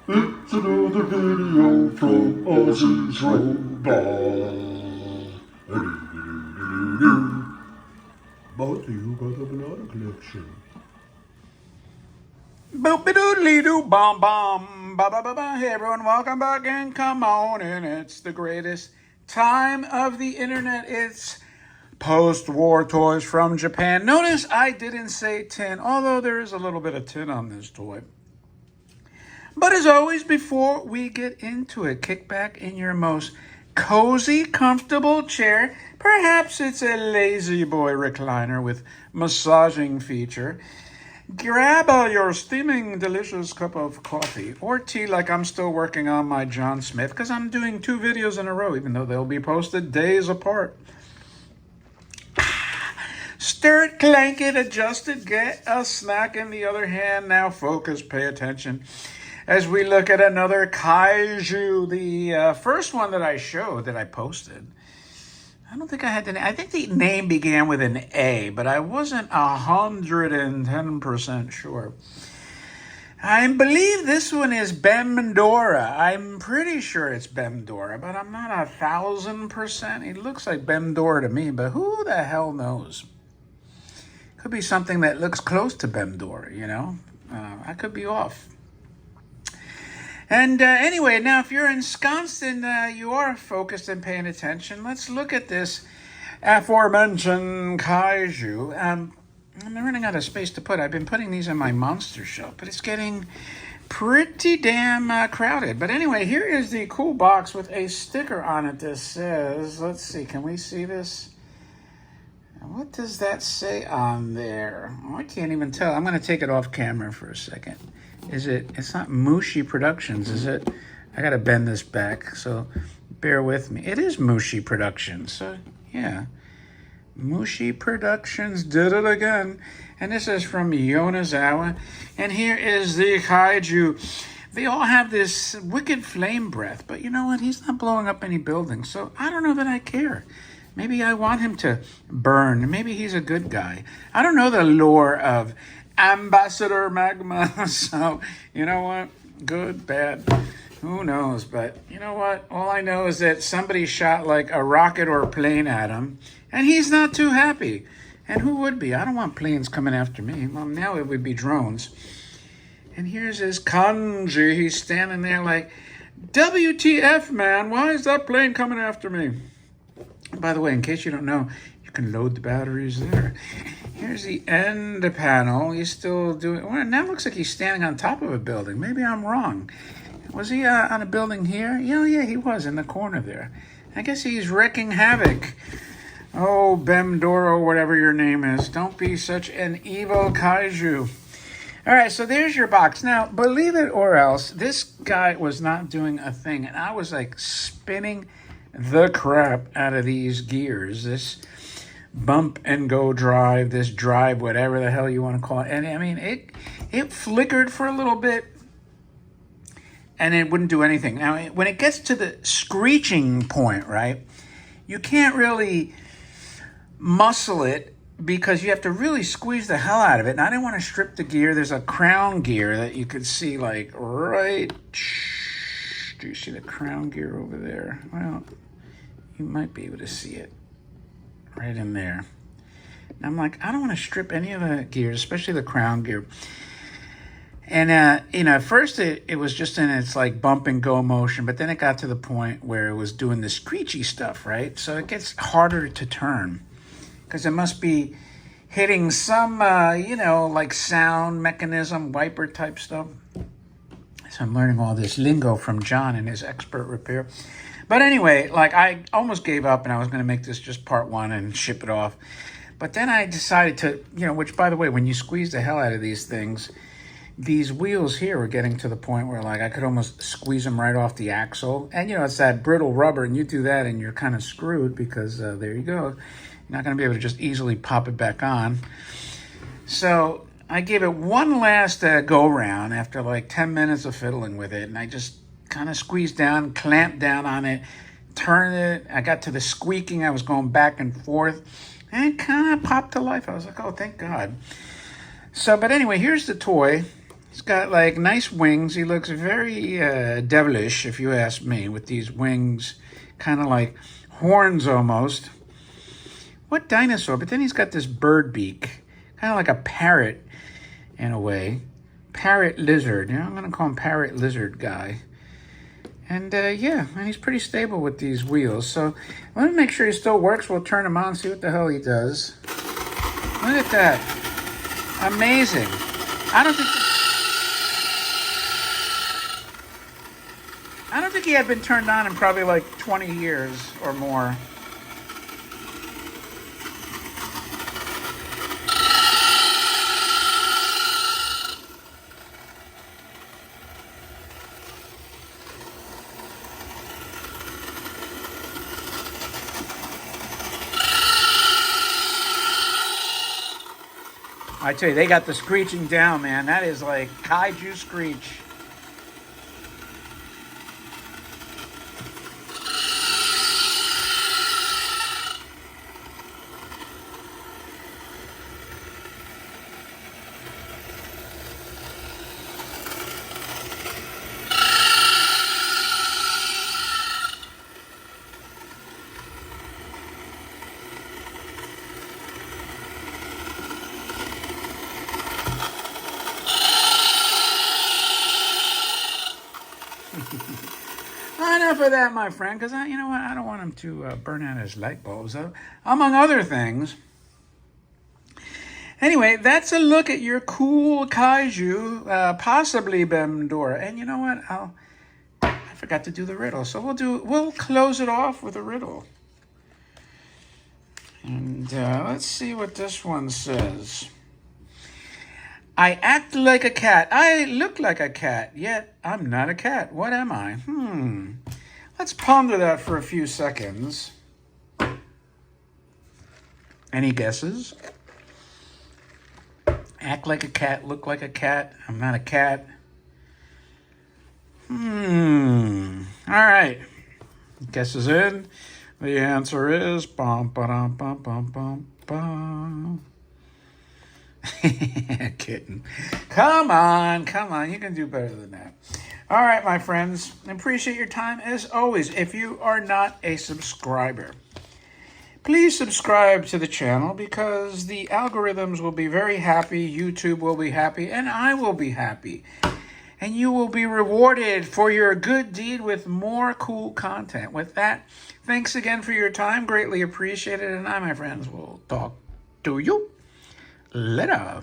It's another video from Ozzy's Robot. Brought to you by the Banana Collection. Boop-a-doodly-doo, bomb. Ba-ba-ba-ba. Hey everyone, welcome back and come on in. It's the greatest time of the internet. It's post-war toys from Japan. Notice I didn't say tin, although there is a little bit of tin on this toy. But as always, before we get into it, kick back in your most cozy, comfortable chair. Perhaps it's a lazy boy recliner with massaging feature. Grab your steaming, delicious cup of coffee or tea, like I'm still working on my John Smith, because I'm doing 2 videos in a row, even though they'll be posted days apart. Stir it, clank it, adjust it, get a snack in the other hand. Now focus, pay attention as we look at another kaiju. The first one that I showed, that I posted, I don't think I had the name. I think the name began with an A, but I wasn't 110% sure. I believe this one is Bemdora. I'm pretty sure it's Bemdora, but I'm not 1,000%. It looks like Bemdora to me, but who the hell knows? Could be something that looks close to Bemdora, you know? I could be off. And anyway, now if you're ensconced and you are focused and paying attention, let's look at this aforementioned kaiju. I'm running out of space to put. I've been putting these in my monster shelf, but it's getting pretty damn crowded. But anyway, here is the cool box with a sticker on it that says, let's see, can we see this? What does that say on there? Oh, I can't even tell. I'm going to take it off camera for a second. It's not Mushi Productions, is it? I got to bend this back, so bear with me. It is Mushi Productions, so yeah. Mushi Productions did it again. And this is from Yonezawa. And here is the kaiju. They all have this wicked flame breath, but you know what? He's not blowing up any buildings, so I don't know that I care. Maybe I want him to burn. Maybe he's a good guy. I don't know the lore of Ambassador Magma. So, you know what? Good, bad, who knows? But you know what? All I know is that somebody shot like a rocket or a plane at him, and he's not too happy. And who would be? I don't want planes coming after me. Well, now it would be drones. And here's his kanji. He's standing there like, WTF, man? Why is that plane coming after me? By the way, in case you don't know, you can load the batteries there. Here's the end panel. He's still doing... Well, now it looks like he's standing on top of a building. Maybe I'm wrong. Was he on a building here? Yeah, he was in the corner there. I guess he's wreaking havoc. Oh, Bemdoro, whatever your name is. Don't be such an evil kaiju. All right, so there's your box. Now, believe it or else, this guy was not doing a thing. And I was like spinning the crap out of these gears, this bump and go drive, this drive, whatever the hell you want to call it. And I mean, it flickered for a little bit and it wouldn't do anything. Now, when it gets to the screeching point, right, you can't really muscle it because you have to really squeeze the hell out of it. And I didn't want to strip the gear. There's a crown gear that you could see like right... Do you see the crown gear over there? Well, you might be able to see it right in there. And I'm like, I don't want to strip any of the gears, especially the crown gear. And, at first it was just in its like bump and go motion, but then it got to the point where it was doing the screechy stuff, right? So it gets harder to turn because it must be hitting some, like sound mechanism, wiper type stuff. So I'm learning all this lingo from John and his expert repair. But anyway, like I almost gave up and I was going to make this just part 1 and ship it off. But then I decided to, which by the way, when you squeeze the hell out of these things, these wheels here were getting to the point where like I could almost squeeze them right off the axle. And it's that brittle rubber and you do that and you're kind of screwed because there you go. You're not going to be able to just easily pop it back on. So I gave it one last go round after like 10 minutes of fiddling with it. And I just kind of squeezed down, clamped down on it, turned it. I got to the squeaking. I was going back and forth and it kind of popped to life. I was like, oh, thank God. So, but anyway, here's the toy. He's got like nice wings. He looks very devilish, if you ask me, with these wings, kind of like horns almost. What dinosaur? But then he's got this bird beak, kind of like a parrot in a way. Parrot lizard. I'm going to call him parrot lizard guy. And yeah, and he's pretty stable with these wheels. So let me make sure he still works. We'll turn him on, see what the hell he does. Look at that. Amazing. I don't think he had been turned on in probably like 20 years or more. I tell you, they got the screeching down, man. That is like kaiju screech. Enough of that, my friend, because you know what? I don't want him to burn out his light bulbs, among other things. Anyway, that's a look at your cool kaiju, possibly Bemdora. And you know what? I forgot to do the riddle, so we'll close it off with a riddle. And let's see what this one says. I act like a cat. I look like a cat, yet I'm not a cat. What am I? Let's ponder that for a few seconds. Any guesses? Act like a cat, look like a cat. I'm not a cat. All right. Guesses in. The answer is bum ba bum bum bum bum. Kitten. Come on. You can do better than that. All right, my friends. Appreciate your time as always. If you are not a subscriber, please subscribe to the channel because the algorithms will be very happy. YouTube will be happy, and I will be happy. And you will be rewarded for your good deed with more cool content. With that, thanks again for your time. Greatly appreciated. And I, my friends, will talk to you later.